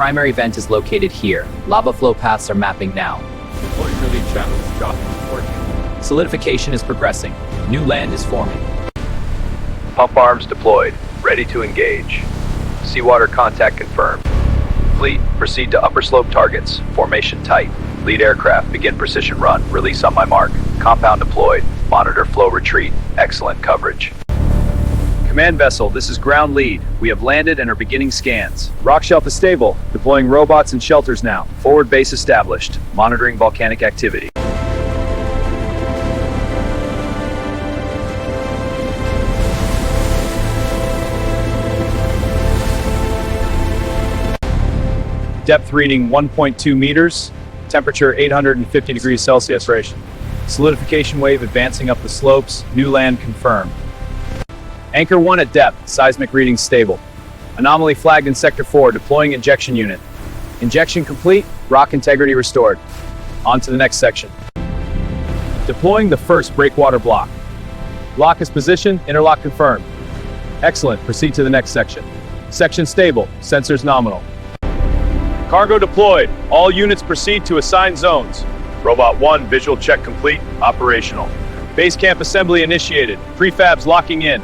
primary vent is located here. Lava flow paths are mapping now. Solidification is progressing. New land is forming. Pump arms deployed, ready to engage. Seawater contact confirmed. Fleet, proceed to upper slope targets. Formation tight. Lead aircraft, begin precision run. Release on my mark. Compound deployed. Monitor flow retreat. Excellent coverage. Command vessel, this is ground lead. We have landed and are beginning scans. Rock shelf is stable. Deploying robots and shelters now. Forward base established. Monitoring volcanic activity. Depth reading 1.2 meters. Temperature 850 degrees Celsius. Solidification wave advancing up the slopes. New land confirmed. Anchor 1 at depth. Seismic reading stable. Anomaly flagged in Sector 4. Deploying injection unit. Injection complete. Rock integrity restored. On to the next section. Deploying the first breakwater block. Block is positioned. Interlock confirmed. Excellent. Proceed to the next section. Section stable. Sensors nominal. Cargo deployed. All units proceed to assigned zones. Robot 1, visual check complete. Operational. Base camp assembly initiated. Prefabs locking in.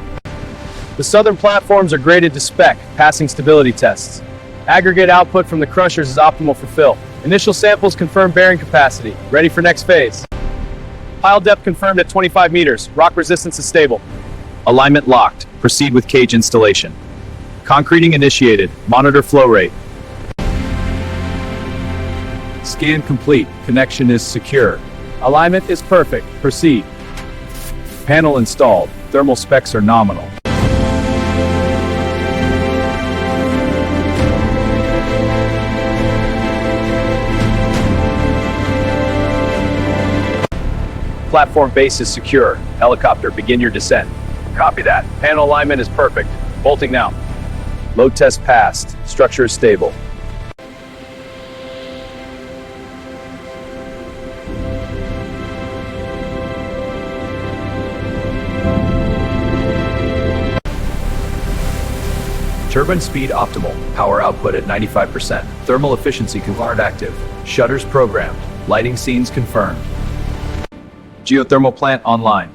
The southern platforms are graded to spec, passing stability tests. Aggregate output from the crushers is optimal for fill. Initial samples confirm bearing capacity. Ready for next phase. Pile depth confirmed at 25 meters. Rock resistance is stable. Alignment locked. Proceed with cage installation. Concreting initiated. Monitor flow rate. Scan complete. Connection is secure. Alignment is perfect. Proceed. Panel installed. Thermal specs are nominal. Platform base is secure. Helicopter, begin your descent. Copy that. Panel alignment is perfect. Bolting now. Load test passed. Structure is stable. Turbine speed optimal. Power output at 95%. Thermal efficiency confirmed active. Shutters programmed. Lighting scenes confirmed. Geothermal plant online.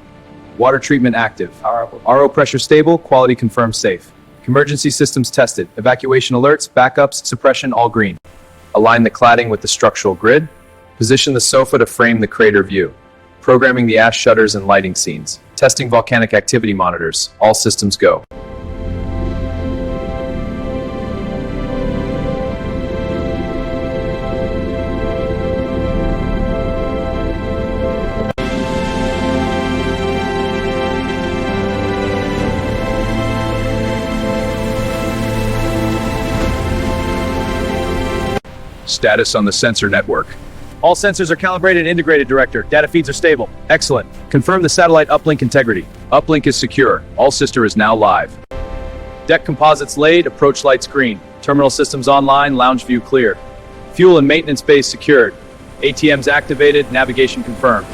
Water treatment active. RO pressure stable. Quality confirmed safe. Emergency systems tested. Evacuation alerts, backups, suppression all green. Align the cladding with the structural grid. Position the sofa to frame the crater view. Programming the ash shutters and lighting scenes. Testing volcanic activity monitors. All systems go. Status on the sensor network. All sensors are calibrated and integrated, Director. Data feeds are stable. Excellent. Confirm the satellite uplink integrity. Uplink is secure. All sister is now live. Deck composites laid, approach lights green. Terminal systems online, lounge view clear. Fuel and maintenance bays secured. ATMs activated, navigation confirmed.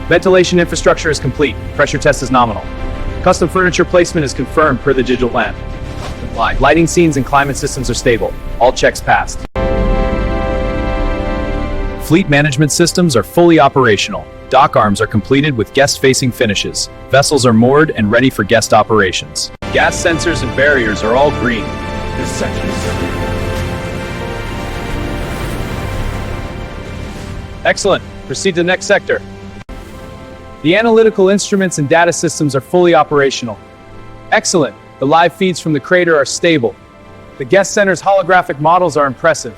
Ventilation infrastructure is complete. Pressure test is nominal. Custom furniture placement is confirmed per the digital plan. Lighting scenes and climate systems are stable. All checks passed. Fleet management systems are fully operational. Dock arms are completed with guest-facing finishes. Vessels are moored and ready for guest operations. Gas sensors and barriers are all green. This section is secure. Excellent. Proceed to the next sector. The analytical instruments and data systems are fully operational. Excellent. The live feeds from the crater are stable. The guest center's holographic models are impressive.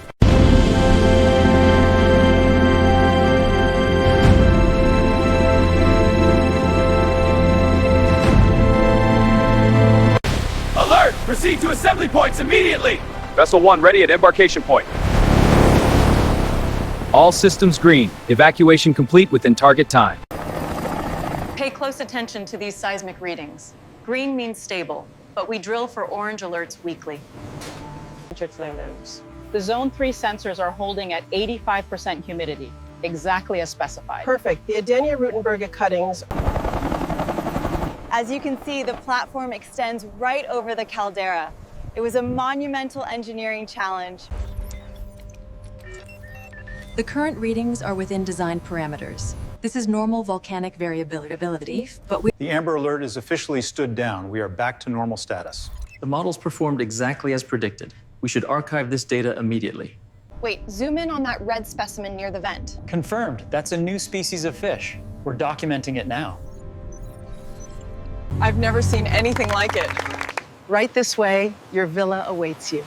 Alert! Proceed to assembly points immediately! Vessel 1 ready at embarkation point. All systems green. Evacuation complete within target time. Pay close attention to these seismic readings. Green means stable, but we drill for orange alerts weekly. The Zone 3 sensors are holding at 85% humidity, exactly as specified. Perfect. The Adenia-Rutenberger cuttings. As you can see, the platform extends right over the caldera. It was a monumental engineering challenge. The current readings are within design parameters. This is normal volcanic variability, but The Amber Alert is officially stood down. We are back to normal status. The models performed exactly as predicted. We should archive this data immediately. Wait, zoom in on that red specimen near the vent. Confirmed. That's a new species of fish. We're documenting it now. I've never seen anything like it. Right this way, your villa awaits you.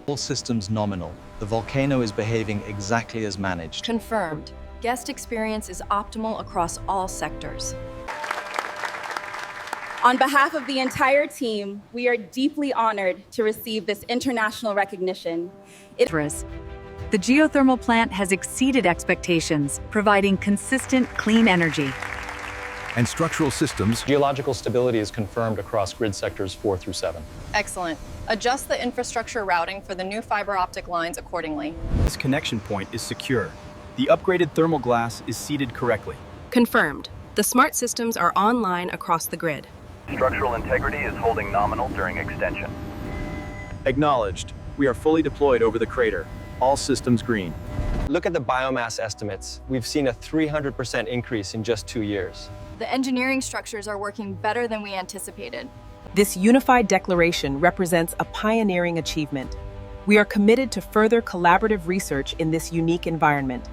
All systems nominal. The volcano is behaving exactly as managed. confirmed. Guest experience is optimal across all sectors. On behalf of the entire team, we are deeply honored to receive this international recognition. The geothermal plant has exceeded expectations, providing consistent, clean energy. And structural systems. Geological stability is confirmed across grid sectors 4 through 7. Excellent. Adjust the infrastructure routing for the new fiber optic lines accordingly. This connection point is secure. The upgraded thermal glass is seated correctly. Confirmed. The smart systems are online across the grid. Structural integrity is holding nominal during extension. Acknowledged. We are fully deployed over the crater. All systems green. Look at the biomass estimates. We've seen a 300% increase in just 2 years. The engineering structures are working better than we anticipated. This unified declaration represents a pioneering achievement. We are committed to further collaborative research in this unique environment.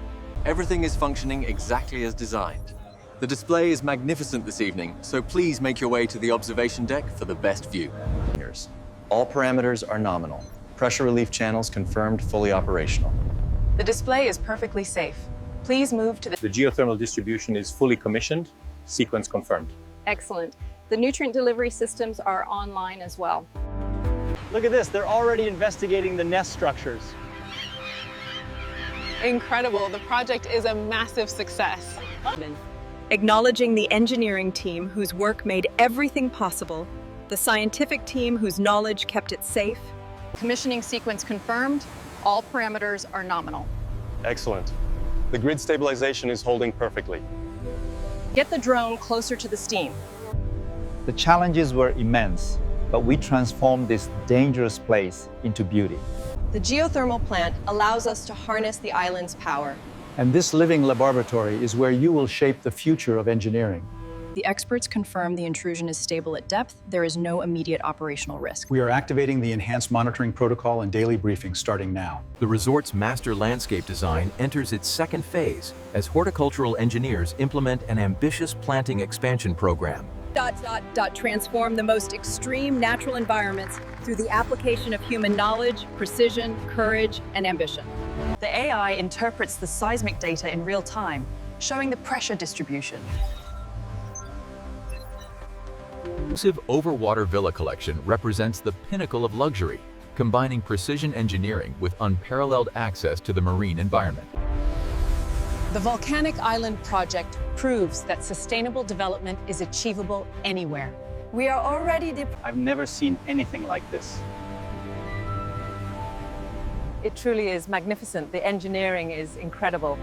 Everything is functioning exactly as designed. The display is magnificent this evening, so please make your way to the observation deck for the best view. All parameters are nominal. Pressure relief channels confirmed fully operational. The display is perfectly safe. Please move to The geothermal distribution is fully commissioned. Sequence confirmed. Excellent. The nutrient delivery systems are online as well. Look at this. They're already investigating the nest structures. Incredible. The project is a massive success. Acknowledging the engineering team whose work made everything possible, the scientific team whose knowledge kept it safe. Commissioning sequence confirmed. All parameters are nominal. Excellent. The grid stabilization is holding perfectly. Get the drone closer to the steam. The challenges were immense, but we transformed this dangerous place into beauty. The geothermal plant allows us to harness the island's power. And this living laboratory is where you will shape the future of engineering. The experts confirm the intrusion is stable at depth. There is no immediate operational risk. We are activating the enhanced monitoring protocol and daily briefings starting now. The resort's master landscape design enters its second phase as horticultural engineers implement an ambitious planting expansion program. Transform the most extreme natural environments through the application of human knowledge, precision, courage, and ambition. The AI interprets the seismic data in real time, showing the pressure distribution. Exclusive overwater villa collection represents the pinnacle of luxury, combining precision engineering with unparalleled access to the marine environment. The Volcanic Island project proves that sustainable development is achievable anywhere. We are already I've never seen anything like this. It truly is magnificent. The engineering is incredible.